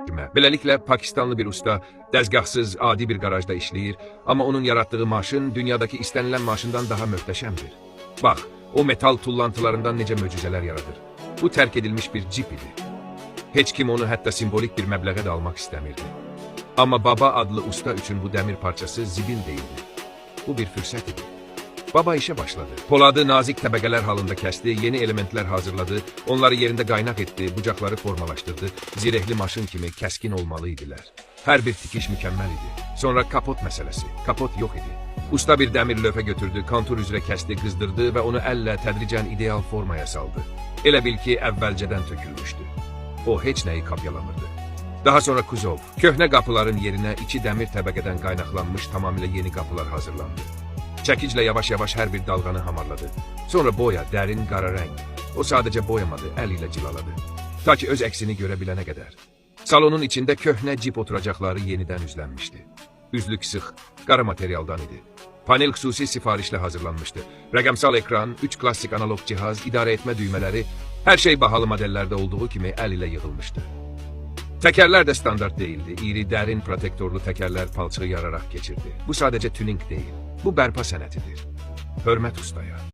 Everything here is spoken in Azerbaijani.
Beləliklə, Pakistanlı bir usta dəzgahsız adi bir qarajda işləyir, amma onun yaratdığı maşın dünyadakı istənilən maşından daha möhtəşəmdir. Bax, o metal tullantılarından necə möcüzələr yaradır. Bu tərk edilmiş bir cip idi. Heç kim onu hətta simbolik bir məbləğə də almaq istəmirdi. Amma Baba adlı usta üçün bu dəmir parçası zibil değildi. Bu bir fürsət idi. Baba işe başladı. Poladı nazik təbəqələr halında kəsdi, yeni elementlər hazırladı, onları yerində qaynaq etdi, bucaqları formalaşdırdı, zirehli maşın kimi kəskin olmalı idilər. Hər bir tikiş mükəmməl idi. Sonra kapot məsələsi. Kapot yox idi. Usta bir dəmir lövhə götürdü, kontur üzrə kəsdi, qızdırdı və onu əllə tədricən ideal formaya saldı. Elə bil ki, əvvəlcədən tökülmüşdü. O heç nəyi kapyalamırdı. Daha sonra kuzov, köhnə qapıların yerinə iki dəmir təbəqədən qaynaqlanmış tamamilə yeni qapılar hazırlandı. Çəkiclə yavaş-yavaş hər bir dalğanı hamarladı. Sonra boya, dərin, qara rəng. O sadəcə boyamadı, əl ilə cilaladı. Ta ki öz əksini görə bilənə qədər. Salonun içində köhnə cip oturacaqları yenidən üzlənmişdi. Üzlük sıx, qara materialdan idi. Panel xüsusi sifarişlə hazırlanmışdı. Rəqəmsal ekran, 3 klassik analog cihaz, idarə etmə düymələri, hər şey bahalı modellərdə olduğu kimi əl ilə yığılmışdı. Təkərlər də standart değildi. İri, dərin protektorlu təkərlər palçığı yararaq keçirdi. Bu sadəcə tuning deyil. Bu bərpa sənətidir. Hörmət ustaya.